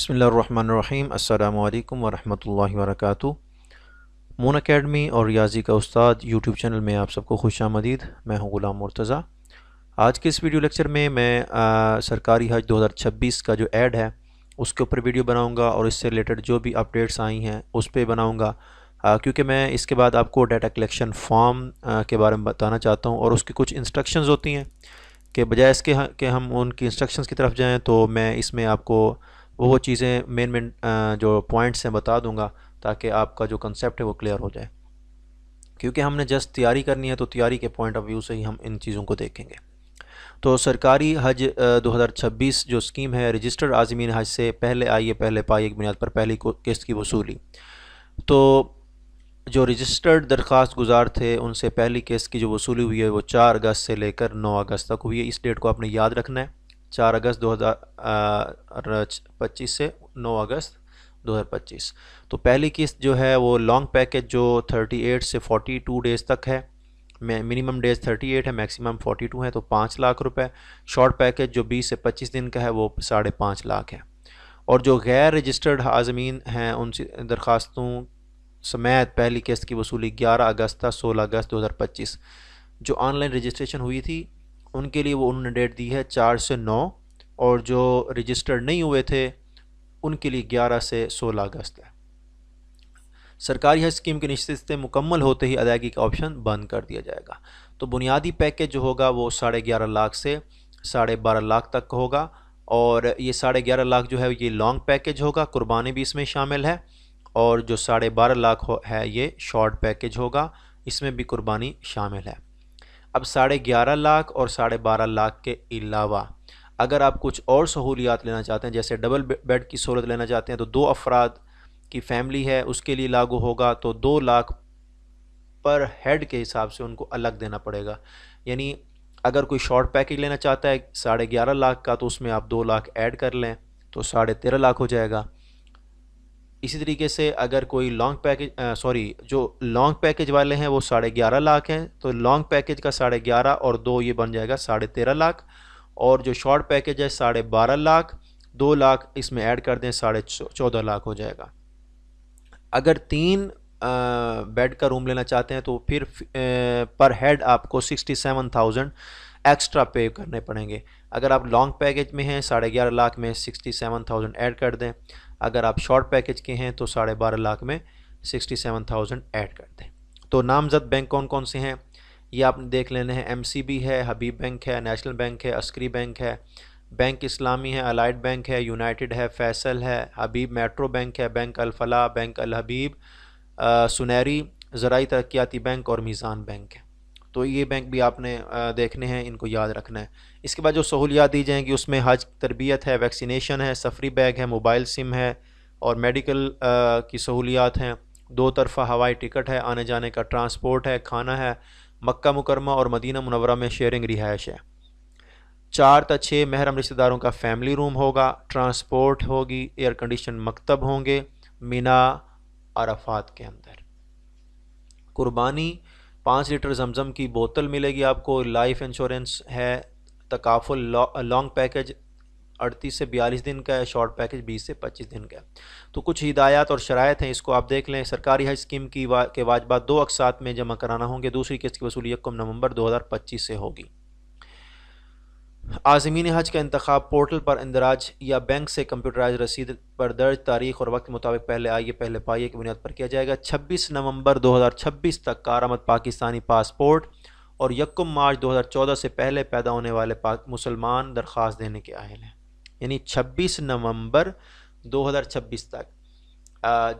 बिस्मिल्लाहिर्रहमानिर्रहीम अस्सलामु अलैकुम वरहमतुल्लाहि वबरकातुहू। मून अकेडमी और रियाजी का उस्ताद यूट्यूब चैनल में आप सबको खुशामदीद। मैं हूं ग़ुलाम मुर्तज़ा। आज के इस वीडियो लेक्चर में मैं सरकारी हज 2026 का जो ऐड है उसके ऊपर वीडियो बनाऊंगा और इससे रिलेटेड जो भी अपडेट्स आई हैं उस पर बनाऊंगा, क्योंकि मैं इसके बाद आपको डाटा कलेक्शन फॉर्म के बारे में बताना चाहता हूं और उसकी कुछ इंस्ट्रक्शंस होती हैं कि बजाय इसके कि हम उनकी इंस्ट्रक्शंस की तरफ जाएं तो मैं इसमें आपको वो चीज़ें मेन जो पॉइंट्स हैं बता दूंगा ताकि आपका जो कंसेप्ट है वो क्लियर हो जाए। क्योंकि हमने जस्ट तैयारी करनी है तो तैयारी के पॉइंट ऑफ व्यू से ही हम इन चीज़ों को देखेंगे। तो सरकारी हज 2026 जो स्कीम है रजिस्टर्ड आज़मीन हज से पहले आइए पहले पाइए की बुनियाद पर पहली किस्त की वसूली। तो जो रजिस्टर्ड दरख्वास्त गुजार थे उनसे पहली किस्त की जो वसूली हुई है वो 4 अगस्त से लेकर 9 अगस्त तक हुई है। इस डेट को आपने याद रखना है, 4 अगस्त 2025 से 9 अगस्त 2025। तो पहली किस्त जो है वो लॉन्ग पैकेज जो 38 से 42 डेज़ तक है, मिनिमम डेज 38 है, मैक्सिमम 42 है, तो 5 लाख रुपए। शॉर्ट पैकेज जो 20 से 25 दिन का है वो 5.5 लाख है। और जो गैर रजिस्टर्ड आज़मीन हैं उनसे दरख्वास्तों समेत पहली किस्त की वसूली 11 अगस्त था 16 अगस्त 2025। जो ऑनलाइन रजिस्ट्रेशन हुई थी उनके लिए वो उन्होंने डेट दी है 4 से 9, और जो रजिस्टर्ड नहीं हुए थे उनके लिए 11 से 16 अगस्त है। सरकारी हज स्कीम की निश्चित मुकम्मल होते ही अदायगी का ऑप्शन बंद कर दिया जाएगा। तो बुनियादी पैकेज जो होगा वो 11.5 लाख से 12.5 लाख तक होगा, और ये 11.5 लाख जो है ये लॉन्ग पैकेज होगा, कुर्बानी भी इसमें शामिल है। और जो 12.5 लाख है ये शॉर्ट पैकेज होगा, इसमें भी कुर्बानी शामिल है। अब 11.5 लाख और 12.5 लाख के अलावा अगर आप कुछ और सहूलियात लेना चाहते हैं, जैसे डबल बेड की सहूलत लेना चाहते हैं, तो 2 अफराद की फैमिली है उसके लिए लागू होगा, तो 2 लाख पर हेड के हिसाब से उनको अलग देना पड़ेगा। यानी अगर कोई शॉर्ट पैकेज लेना चाहता है 11.5 लाख का, तो उसमें आप 2 लाख ऐड कर लें तो 13.5 लाख हो जाएगा। इसी तरीके से अगर कोई लॉन्ग पैकेज जो लॉन्ग पैकेज वाले हैं वो 11.5 लाख हैं, तो लॉन्ग पैकेज का 11.5 और 2 ये बन जाएगा 13.5 लाख। और जो शॉर्ट पैकेज है 12.5 लाख, 2 लाख इसमें ऐड कर दें 14.5 लाख हो जाएगा। अगर 3 बेड का रूम लेना चाहते हैं तो फिर पर हेड आपको 67,000 एक्स्ट्रा पे करने पड़ेंगे। अगर आप लॉन्ग पैकेज में हैं 11.5 लाख में 67,000 ऐड कर दें, अगर आप शॉर्ट पैकेज के हैं तो 12.5 लाख में 67,000 ऐड कर दें। तो नामजद बैंक कौन कौन से हैं ये आपने देख लेने हैं। MCB है, हबीब बैंक है, नेशनल बैंक है, अस्करी बैंक है, बैंक इस्लामी है, अलाइड बैंक है, यूनाइटेड है, फैसल है, हबीब मेट्रो बैंक है, बैंक अल फलाह, बैंक अल हबीब, सुनहरी, ज़राई तरक्याती बैंक और मीज़ान बैंक है। तो ये बैंक भी आपने देखने हैं, इनको याद रखना है। इसके बाद जो सहूलियात दी जाएंगी उसमें हज तरबियत है, वैक्सीनेशन है, सफरी बैग है, मोबाइल सिम है और मेडिकल की सहूलियात हैं। 2 तरफ़ा हवाई टिकट है, आने जाने का ट्रांसपोर्ट है, खाना है, मक्का मुकरमा और मदीना मुनव्वरा में शेयरिंग रिहाइश है। 4 से 6 महरम रिश्तेदारों का फैमिली रूम होगा, ट्रांसपोर्ट होगी, एयर कंडीशन मकतब होंगे मिना अरफात के अंदर। कुर्बानी 5 लीटर जमजम की बोतल मिलेगी आपको, लाइफ इंश्योरेंस है, तकाफुल लॉन्ग पैकेज 38 से 42 दिन का है, शॉर्ट पैकेज 20 से 25 दिन का है। तो कुछ हिदायत और शराइत हैं, इसको आप देख लें। सरकारी हज स्कीम के वाजबात 2 अक़सात में जमा कराना होंगे। दूसरी किस्त की वसूली 1 नवंबर 2025 से होगी। आज़मीन हज का इंतखाब पोर्टल पर इंदराज या बैंक से कंप्यूटराइज रसीद पर दर्ज तारीख और वक्त के मुताबिक पहले आइए पहले पाइए की बुनियाद पर किया जाएगा। 26 नवंबर 2026 तक कारआमद पाकिस्तानी पासपोर्ट और 1 मार्च 2014 से पहले पैदा होने वाले मुसलमान दरख्वास्त देने के अहल हैं। यानी 26 नवंबर 2026 तक।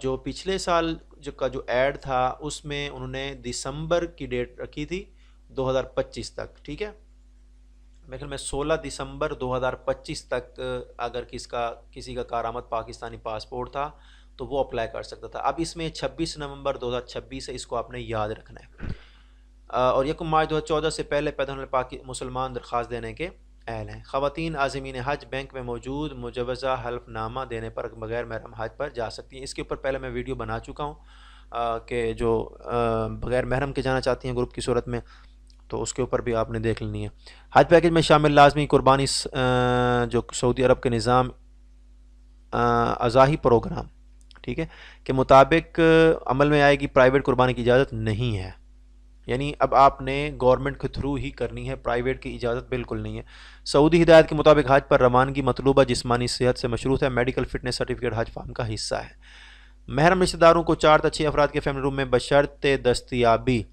जो पिछले साल जो ऐड था उसमें उन्होंने दिसंबर की डेट रखी थी 2025 तक, ठीक है। मेरे ख्याल में 16 दिसंबर 2025 तक अगर किसी का कारआमद पाकिस्तानी पासपोर्ट था तो वो अप्लाई कर सकता था। अब इसमें 26 नवंबर 2026 है, इसको आपने याद रखना है। और 1 मार्च 2014 से पहले पैदा होने वाले मुसलमान दरख्वास्त देने के अहल हैं। ख़वातीन आज़मीन हज बैंक में मौजूद मुजवज़ा हल्फनामा देने पर बगैर महरम हज पर जा सकती हैं। इसके ऊपर पहले मैं वीडियो बना चुका हूँ कि जो बगैर महरम के जाना चाहती हैं ग्रुप की सूरत में, तो उसके ऊपर भी आपने देख लेनी है। हज पैकेज में शामिल लाजमी कुर्बानी जो सऊदी अरब के निज़ाम अज़ाही प्रोग्राम, ठीक है, के मुताबिक अमल में आएगी। प्राइवेट कुर्बानी की इजाज़त नहीं है, यानी अब आपने गवर्नमेंट के थ्रू ही करनी है, प्राइवेट की इजाज़त बिल्कुल नहीं है। सऊदी हिदायत के मुताबिक हज पर रवानगी मतलूबा जिस्मानी सेहत से मशरूत है। मेडिकल फिटनेस सर्टिफिकेट हज फार्म का हिस्सा है। महरम रिश्तेदारों को 4 से 6 अफराद के फैमिली रूम में बशर्ते दस्तयाबी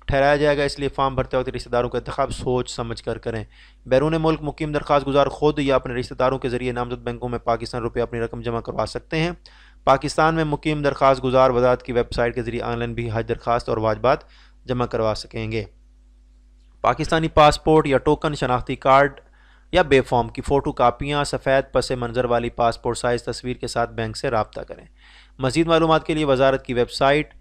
ठहराया जाएगा, इसलिए फॉर्म भरते वक्त रिश्तेदारों का इंतखाब सोच समझ कर करें। बैरून मुल्क मुकीम दरख्वास्त गुजार खुद या अपने रिश्तेदारों के जरिए नामजद बैंकों में पाकिस्तान रुपये अपनी रकम जमा करवा सकते हैं। पाकिस्तान में मुकीम दरख्वास्त गुजार वजारत की वेबसाइट के जरिए ऑनलाइन भी हज दरख्वास्त और वाजबात जमा करवा सकेंगे। पाकिस्तानी पासपोर्ट या टोकन शनाख्ती कार्ड या बे फॉर्म की फ़ोटो कापियाँ सफ़ेद पस मंज़र वाली पासपोर्ट साइज़ तस्वीर के साथ बैंक से रब्ता करें। मज़ीद मालूमात के लिए वजारत की वेबसाइट,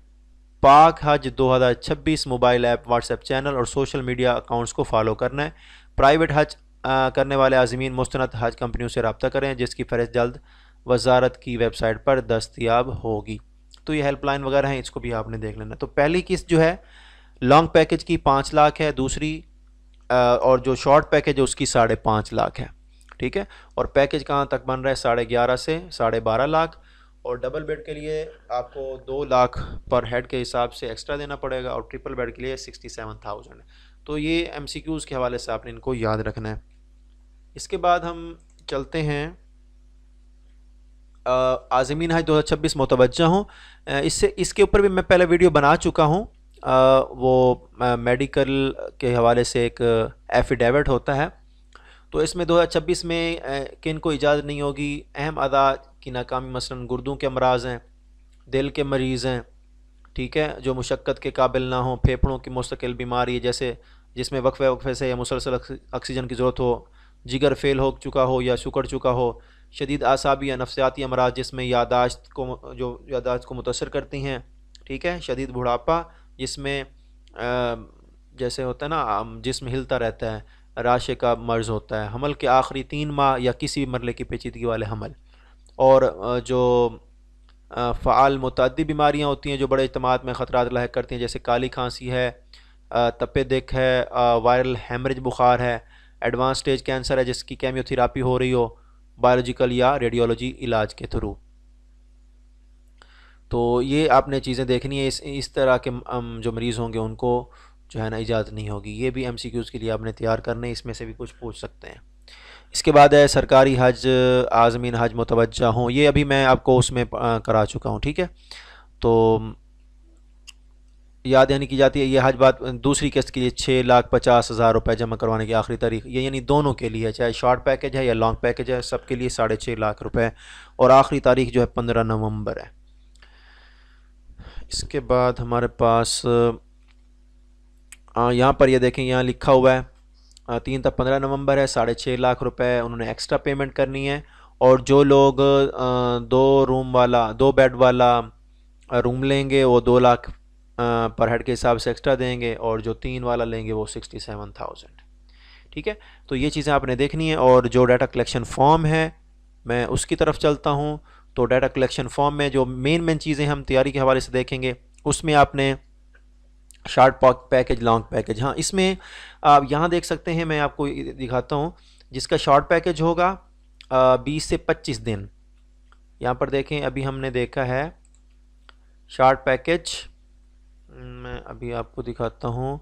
पाक हज 2026 मोबाइल ऐप, व्हाट्सएप चैनल और सोशल मीडिया अकाउंट्स को फॉलो करना है। प्राइवेट हज करने वाले आज़मीन मुस्तनद हज कंपनियों से रब्ता करें, जिसकी फ़हरिस्त जल्द वजारत की वेबसाइट पर दस्तयाब होगी। तो ये हेल्पलाइन वगैरह हैं, इसको भी आपने देख लेना। तो पहली किस्त जो है लॉन्ग पैकेज की 5 लाख है, दूसरी और जो शॉर्ट पैकेज है उसकी 5.5 लाख है, ठीक है। और पैकेज कहाँ तक बन रहा है? 11.5 से 12.5 लाख। और डबल बेड के लिए आपको 2 लाख पर हेड के हिसाब से एक्स्ट्रा देना पड़ेगा, और ट्रिपल बेड के लिए 67,000 है। तो ये MCQs के हवाले से आपने इनको याद रखना है। इसके बाद हम चलते हैं आज़मीन हज 2026 मुतवज्जा हूँ। इसके ऊपर भी मैं पहले वीडियो बना चुका हूँ। वो मेडिकल के हवाले से एक एफिडेविट होता है। तो इसमें 2026 में किन को इजाज़त नहीं होगी? अहम अदा की नाकामी, मसलन गुर्दों के अमराज हैं, दिल के मरीज़ हैं, ठीक है, जो मुशक्क़त के काबिल ना हो, फेफड़ों की मुस्तकिल बीमारी जैसे जिसमें वक्फे से या मुसलसल ऑक्सीजन की ज़रूरत हो, जिगर फेल हो चुका हो या सिकुड़ चुका हो, शदीद आसाबी या नफ्सियाती अमराज जिसमें यादाश्त को मुतासर करती हैं, ठीक है, शदीद बुढ़ापा जिसमें जैसे होता है ना जिस्म हिलता रहता है, राशे का मर्ज़ होता है, हमल के आखिरी 3 माह या किसी भी मरले की पेचीदगी वाले हमल, और जो फ़ाल मुतअद्दी बीमारियाँ होती हैं जो बड़े इज्तमात में ख़तरात लाहिक करती हैं, जैसे काली खांसी है, तपे दिक है, वायरल हेमरेज बुखार है, एडवांस स्टेज कैंसर है जिसकी केमियोथेरापी हो रही हो बायोलॉजिकल या रेडियोलॉजी इलाज के थ्रू। तो ये आपने चीज़ें देखनी है। इस तरह के जो मरीज़ होंगे उनको जो है ना इजाज़त नहीं होगी। ये भी MCQs के लिए आपने तैयार करने, इसमें से भी कुछ पूछ सकते हैं। इसके बाद है सरकारी हज आज़मीन हज मुतवज्जा हों, ये अभी मैं आपको उसमें करा चुका हूँ, ठीक है। तो याद यानी की जाती है ये हज बात दूसरी किस्त के लिए 6,50,000 रुपये जमा करवाने की आखिरी तारीख, ये यानी दोनों के लिए, चाहे शॉर्ट पैकेज है या लॉन्ग पैकेज है, सबके लिए 6.5 लाख रुपए, और आखिरी तारीख जो है 15 नवंबर है। इसके बाद हमारे पास यहाँ पर ये देखें, यहाँ लिखा हुआ है 3 तक 15 नवंबर है, 6.5 लाख रुपए उन्होंने एक्स्ट्रा पेमेंट करनी है। और जो लोग 2 बेड वाला रूम लेंगे वो 2 लाख पर हेड के हिसाब से एक्स्ट्रा देंगे, और जो 3 वाला लेंगे वो 67,000, ठीक है। तो ये चीज़ें आपने देखनी है। और जो डाटा कलेक्शन फॉर्म है मैं उसकी तरफ चलता हूँ। तो डाटा कलेक्शन फॉर्म में जो मेन चीज़ें हम तैयारी के हवाले से देखेंगे, उसमें आपने शॉर्ट पैकेज, लॉन्ग पैकेज, हाँ इसमें आप यहाँ देख सकते हैं, मैं आपको दिखाता हूँ। जिसका शॉर्ट पैकेज होगा 20 से 25 दिन, यहाँ पर देखें अभी हमने देखा है शॉर्ट पैकेज, मैं अभी आपको दिखाता हूँ।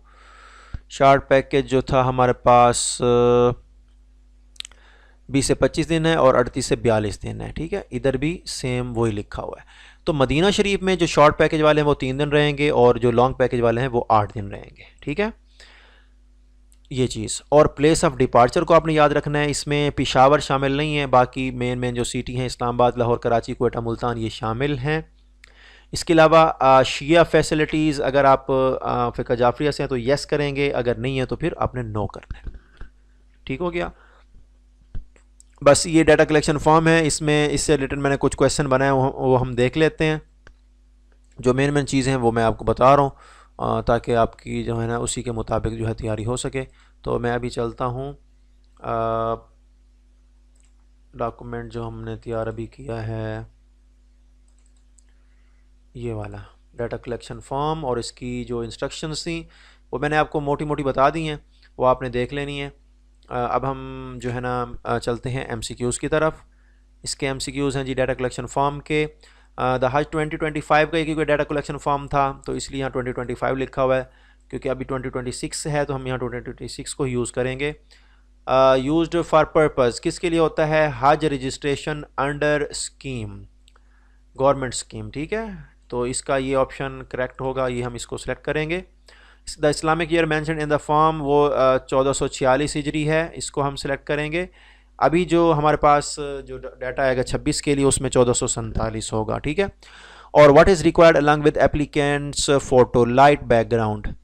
शॉर्ट पैकेज जो था हमारे पास 20 से 25 दिन है और 38 से 42 दिन है, ठीक है। इधर भी सेम वही लिखा हुआ है। तो मदीना शरीफ में जो शॉर्ट पैकेज वाले हैं वो 3 दिन रहेंगे, और जो लॉन्ग पैकेज वाले हैं वो 8 दिन रहेंगे, ठीक है, ये चीज़। और प्लेस ऑफ डिपार्चर को आपने याद रखना है, इसमें पेशावर शामिल नहीं है, बाकी मेन जो सिटी हैं इस्लामाबाद, लाहौर, कराची, कोयटा, मुल्तान, ये शामिल हैं। इसके अलावा शिया फैसिलिटीज़, अगर आप फ़िक़्ह जाफरिया से हैं तो येस करेंगे, अगर नहीं है तो फिर आपने नो करना है, ठीक हो गया। बस ये डाटा कलेक्शन फॉर्म है, इसमें इससे रिलेटेड मैंने कुछ क्वेश्चन बनाए, वो हम देख लेते हैं। जो मेन चीज़ें हैं वो मैं आपको बता रहा हूँ ताकि आपकी जो है ना उसी के मुताबिक जो है तैयारी हो सके। तो मैं अभी चलता हूँ, डॉक्यूमेंट जो हमने तैयार अभी किया है ये वाला डाटा कलेक्शन फॉर्म, और इसकी जो इंस्ट्रक्शंस थी वो मैंने आपको मोटी मोटी बता दी हैं, वो आपने देख लेनी है। अब हम जो है ना चलते हैं MCQs की तरफ। इसके MCQs हैं जी डाटा कलेक्शन फॉर्म के। द हज 2025 का एक डाटा कलेक्शन फॉर्म था, तो इसलिए यहाँ 2025 लिखा हुआ है, क्योंकि अभी 2026 है तो हम यहाँ 2026 को यूज़ करेंगे। यूज्ड फॉर पर्पज़ किसके लिए होता है? हज registration under scheme, government scheme, ठीक है। तो इसका ये ऑप्शन करेक्ट होगा, ये हम इसको सेलेक्ट करेंगे। The Islamic year mention in the form वो 1446 हिजरी है, इसको हम सेलेक्ट करेंगे। अभी जो हमारे पास जो डाटा आएगा 26 के लिए उसमें 1447 होगा, ठीक है। और what is required along with applicants photo light background.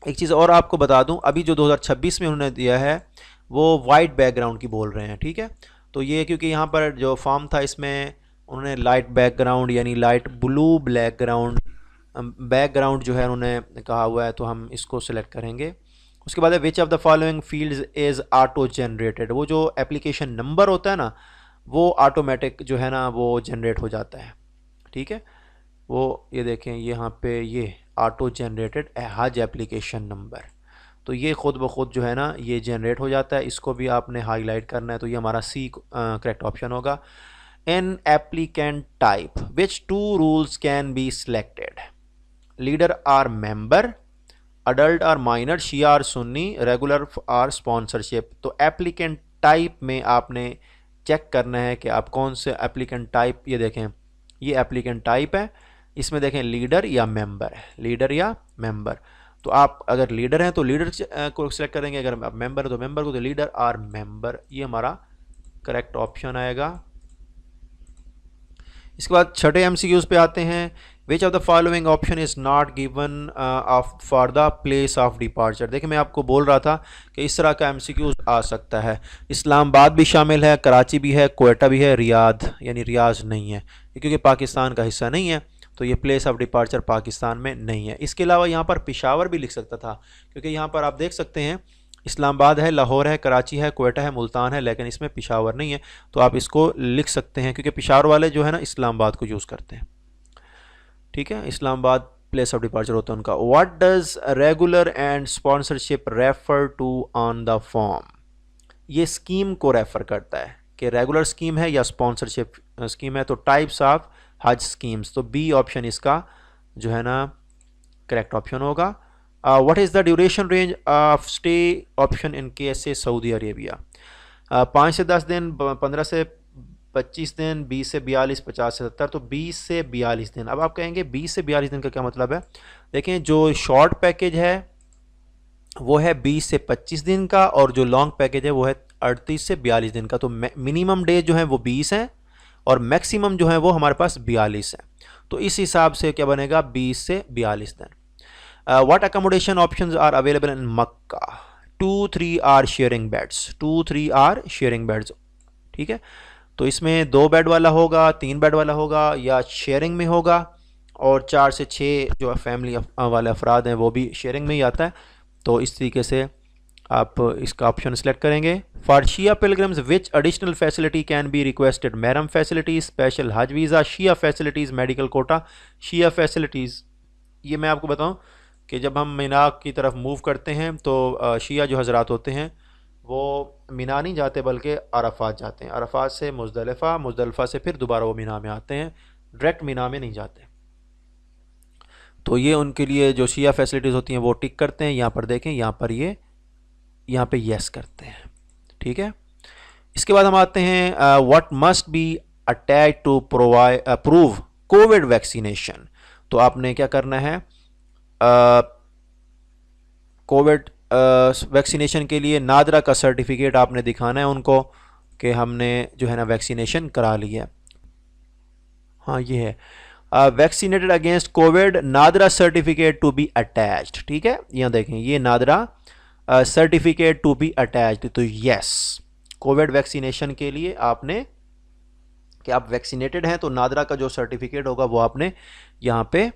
एक चीज़ और आपको बता दूं, अभी जो 2026 में उन्होंने दिया है वो वाइट बैकग्राउंड की बोल रहे हैं, ठीक है। तो ये क्योंकि यहाँ पर जो फॉर्म था इसमें उन्होंने लाइट बैकग्राउंड यानी लाइट ब्लू बैकग्राउंड जो है उन्होंने कहा हुआ है, तो हम इसको सिलेक्ट करेंगे। उसके बाद है which of the following fields is auto generated. वो जो एप्लीकेशन नंबर होता है ना वो ऑटोमेटिक जो है ना वो जनरेट हो जाता है, ठीक है। वो ये देखें यहाँ पे ये ऑटो जनरेटेड हज एप्लीकेशन नंबर, तो ये ख़ुद ब खुद जो है ना ये जनरेट हो जाता है। इसको भी आपने हाईलाइट करना है, तो ये हमारा सी करेक्ट ऑप्शन होगा। In applicant type which two rules can be selected, leader or member, adult or minor, Shia or Sunni, regular or sponsorship. तो एप्लीकेंट टाइप में आपने चेक करना है कि आप कौन से एप्लीकेंट टाइप, ये देखें ये एप्लीकेंट टाइप है, इसमें देखें लीडर या मेंबर है, लीडर या मेंबर। तो आप अगर लीडर हैं तो लीडर को सिलेक्ट करेंगे, अगर आप मेंबर है तो मेंबर को, तो लीडर आर मेंबर, ये हमारा करेक्ट ऑप्शन आएगा। इसके बाद छठे MCQs पे आते हैं। Which of the following option is not given for the place of departure. देखिए मैं आपको बोल रहा था कि इस तरह का MCQs आ सकता है। इस्लामाबाद भी शामिल है, कराची भी है, कोयटा भी है, रियाद यानी रियाज नहीं है, क्योंकि पाकिस्तान का हिस्सा नहीं है, तो ये प्लेस ऑफ डिपार्चर पाकिस्तान में नहीं है। इसके अलावा यहाँ पर पेशावर भी लिख सकता था, क्योंकि यहाँ पर आप देख सकते हैं इस्लामाबाद है, लाहौर है, कराची है, कोयटा है, मुल्तान है, लेकिन इसमें पेशावर नहीं है, तो आप इसको लिख सकते हैं, क्योंकि पेशावर वाले जो है ना इस्लामाबाद को यूज़ करते हैं, ठीक है। इस्लामाबाद प्लेस ऑफ डिपार्चर होता है उनका। What does regular and sponsorship refer to on the form. ये स्कीम को रेफर करता है कि रेगुलर स्कीम है या स्पॉन्सरशिप स्कीम है। तो टाइप्स ऑफ हज स्कीम्स, तो बी ऑप्शन इसका जो है ना करेक्ट ऑप्शन होगा। What is the duration range of stay option in case से सऊदी अरेबिया। 5 से 10 दिन, 15 से 25 दिन, 20 से 42, 50 से 70, तो 20 से 42 दिन। अब आप कहेंगे 20 से 42 दिन का क्या मतलब है? देखें जो शॉर्ट पैकेज है वो है 20 से 25 दिन का, और जो लॉन्ग पैकेज है वो है 38 से 42 दिन का। तो मिनिमम डेज जो है वो 20 हैं और मैक्सिमम जो है वो हमारे पास 42 है। तो इस हिसाब से क्या बनेगा 20 से 42 दिन। What accommodation options are available in Makkah. 2-3 are sharing beds, 2-3 are sharing beds, ठीक है। तो इसमें 2 बेड वाला होगा, 3 बेड वाला होगा, या शेयरिंग में होगा, और 4 से 6 जो फैमिली वाले अफराद हैं वो भी शेयरिंग में ही आता है। तो इस तरीके से आप इसका ऑप्शन सेलेक्ट करेंगे। For Shia pilgrims which additional facility can be requested. महरम फैसिलिटीज़, स्पेशल हज visa, Shia facilities, medical quota. Shia facilities, ये मैं आपको बताऊं कि जब हम मीना की तरफ मूव करते हैं तो शिया जो हजरात होते हैं वो मीना नहीं जाते बल्कि अरफात जाते हैं, अरफात से मुज़दलिफ़ा, मुज़दलिफ़ा से फिर दोबारा वो मीना में आते हैं, डायरेक्ट मीना में नहीं जाते। तो ये उनके लिए जो शिया फैसिलिटीज़ होती हैं वो टिक करते हैं। यहाँ पर देखें, यहाँ पे येस करते हैं, ठीक है। इसके बाद हम आते हैं what must be attach to prove COVID vaccination. तो आपने क्या करना है, कोविड वैक्सीनेशन के लिए नादरा का सर्टिफिकेट आपने दिखाना है उनको कि हमने जो है ना वैक्सीनेशन करा लिया है। हाँ ये है, vaccinated against COVID, NADRA certificate to be attached, ठीक है। यहाँ देखें ये NADRA certificate to be attached, तो यस कोविड वैक्सीनेशन के लिए आपने कि आप वैक्सीनेटेड हैं तो नादरा का जो सर्टिफिकेट होगा वो आपने यहाँ पे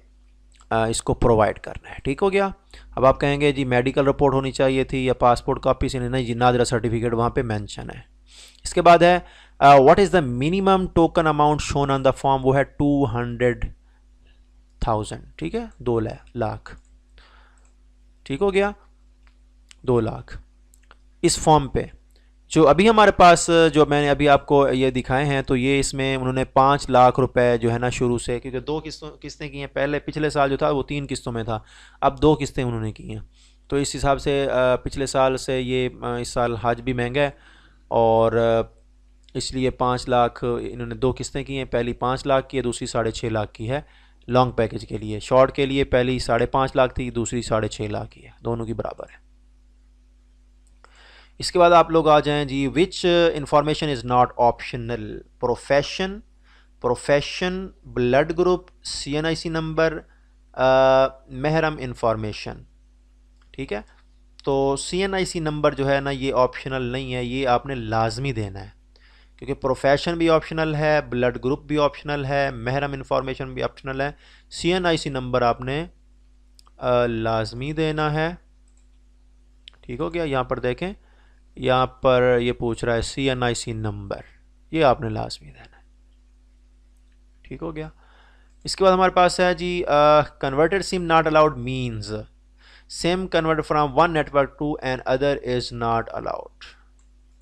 इसको प्रोवाइड करना है, ठीक हो गया। अब आप कहेंगे जी मेडिकल रिपोर्ट होनी चाहिए थी या पासपोर्ट कॉपी से, नहीं जी नादरा सर्टिफिकेट वहाँ पे मेंशन है। इसके बाद है what is the minimum token amount shown on the form, वो है 200,000, ठीक है, 2 लाख, ठीक हो गया, 2 लाख। इस फॉर्म पे जो अभी हमारे पास जो मैंने अभी आपको ये दिखाए हैं, तो ये इसमें उन्होंने 5 लाख रुपए जो है ना शुरू से, क्योंकि दो किस्तें की हैं, पहले पिछले साल जो था वो 3 किस्तों में था, अब 2 किस्तें उन्होंने की हैं। तो इस हिसाब से पिछले साल से ये इस साल हज भी महंगा है, और इसलिए 5 लाख इन्होंने 2 किस्तें की हैं, पहली 5 लाख की है, दूसरी 6.5 लाख की है लॉन्ग पैकेज के लिए। शॉर्ट के लिए पहली 5.5 लाख थी, दूसरी 6.5 लाख की है, दोनों की बराबर है। इसके बाद आप लोग आ जाएं जी, which information is not optional? Profession, blood group, CNIC number, महरम इंफॉर्मेशन। ठीक है, तो CNIC नंबर जो है ना ये ऑप्शनल नहीं है, ये आपने लाजमी देना है, क्योंकि प्रोफेशन भी ऑप्शनल है, ब्लड ग्रुप भी ऑप्शनल है, महरम इंफॉर्मेशन भी ऑप्शनल है, CNIC नंबर आपने लाजमी देना है। ठीक हो गया? यहाँ पर देखें, यहाँ पर ये पूछ रहा है CNIC नंबर, ये आपने लाजमी देना है। ठीक हो गया? इसके बाद हमारे पास है जी, converted SIM not allowed means SIM convert from one network to another is not allowed.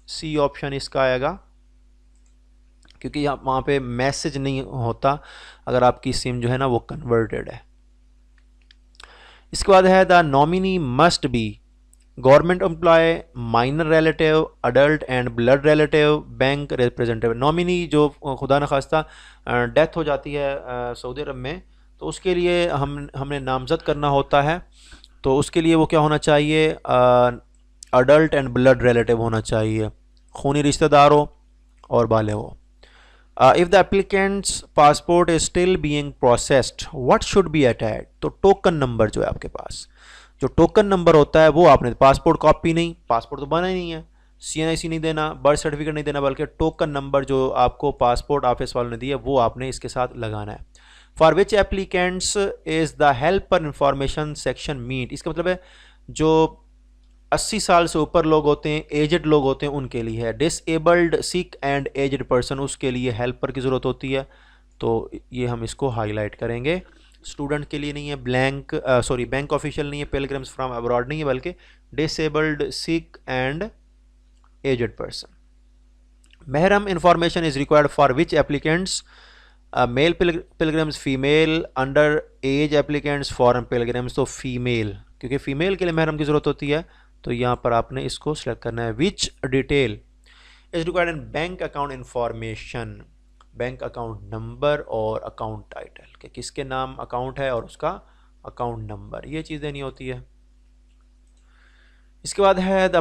C option इसका आएगा, क्योंकि यहाँ वहाँ पे मैसेज नहीं होता अगर आपकी सिम जो है ना वो कन्वर्टेड है। इसके बाद है, the nominee must be government employ, minor relative, adult and blood relative, bank representative. Nominee जो खुदा न खास्ता डेथ हो जाती है सऊदी अरब में, तो उसके लिए हमने नामज़द करना होता है, तो उसके लिए वो क्या होना चाहिए? अडल्ट एंड ब्लड रिलेटिव होना चाहिए, खूनी रिश्तेदार हो और बाले हो। If the applicants passport is still being processed what should be attached? तो टोकन नंबर जो है आपके पास, जो टोकन नंबर होता है वो आपने, पासपोर्ट कॉपी नहीं, पासपोर्ट तो बना ही नहीं है, CNIC नहीं देना, बर्थ सर्टिफिकेट नहीं देना, बल्कि टोकन नंबर जो आपको पासपोर्ट ऑफिस वालों ने दिया वो आपने इसके साथ लगाना है। For which applicants is the helper information section meet? इसका मतलब है जो 80 साल से ऊपर लोग होते हैं, एजड लोग होते हैं, उनके लिए है। Disabled, sick and aged person, उसके लिए हेल्पर की ज़रूरत होती है, तो ये हम इसको हाईलाइट करेंगे। स्टूडेंट के लिए नहीं है, बैंक ऑफिशियल नहीं है, पिलग्रिम्स फ्रॉम अब्रॉड नहीं है, बल्कि disabled, sick and aged person. महरम information is required for which applicants? Male pilgrims, female, under age applicants, foreign pilgrims. तो फीमेल, क्योंकि फीमेल के लिए महरम की ज़रूरत होती है, तो यहाँ पर आपने इसको सेलेक्ट करना है। Which detail is required in bank account information? Bank account number और अकाउंट टाइटल, कि किसके नाम अकाउंट है और उसका अकाउंट नंबर, ये चीज़ देनी होती है। इसके बाद है, the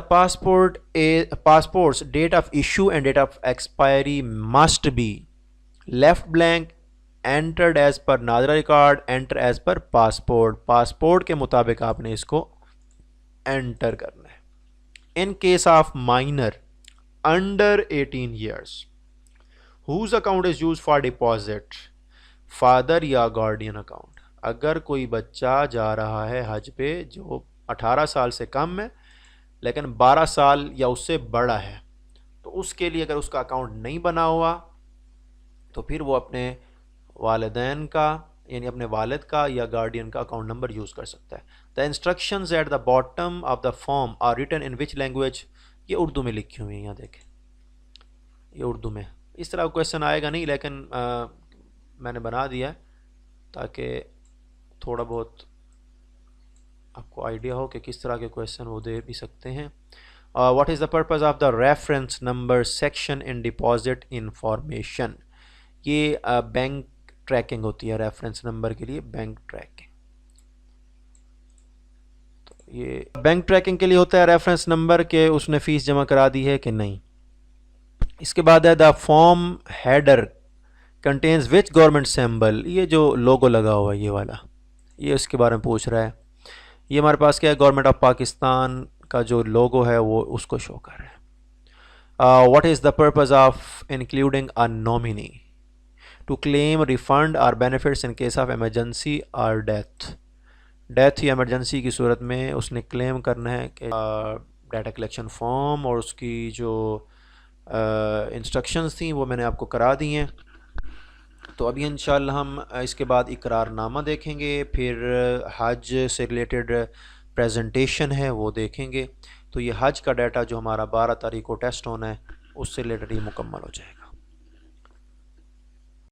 passports date of issue and date of expiry must be left blank, entered as per NADRA record, enter as per passport. Passport के मुताबिक आपने इसको एंटर करना है। In case of minor under 18 years whose account is use for deposit? Father या guardian account. अगर कोई बच्चा जा रहा है हज पे जो 18 साल से कम है लेकिन 12 साल या उससे बड़ा है, तो उसके लिए अगर उसका अकाउंट नहीं बना हुआ तो फिर वो अपने वालिदैन का, यानी अपने वालिद का या गार्डियन का अकाउंट नंबर यूज़ कर सकता है। The instructions at the bottom of the form are written in which language? ये उर्दू में लिखी हुई है, यहाँ देखें, ये उर्दू में। इस तरह क्वेश्चन आएगा नहीं, लेकिन मैंने बना दिया है ताकि थोड़ा बहुत आपको आइडिया हो कि किस तरह के क्वेश्चन वो दे भी सकते हैं। What is the purpose of the reference number section in deposit information? ये बैंक ट्रैकिंग होती है, रेफरेंस नंबर के लिए बैंक ट्रैकिंग। तो ये बैंक ट्रैकिंग के लिए होता है रेफरेंस नंबर के उसने फ़ीस जमा करा दी है कि नहीं। इसके बाद है, the form header contains which government symbol? ये जो लोगो लगा हुआ है ये वाला, ये उसके बारे में पूछ रहा है। ये हमारे पास क्या है? गवर्नमेंट ऑफ पाकिस्तान का जो लोगो है वो उसको शो कर रहा है। What is the purpose of including a nominee? To claim refund और benefits in case of emergency और डेथ या एमरजेंसी की सूरत में उसने क्लेम करना है कि डाटा कलेक्शन फॉर्म और उसकी जो इंस्ट्रक्शंस थी वो मैंने आपको करा दी हैं। तो अभी इंशाल्लाह हम इसके बाद इकरारनामा देखेंगे, फिर हज से रिलेटेड प्रेजेंटेशन है वो देखेंगे। तो तो ये हज का डाटा जो हमारा 12 तारीख को टेस्ट होना है उससे रिलेटेड ये मुकम्मल हो जाएगा।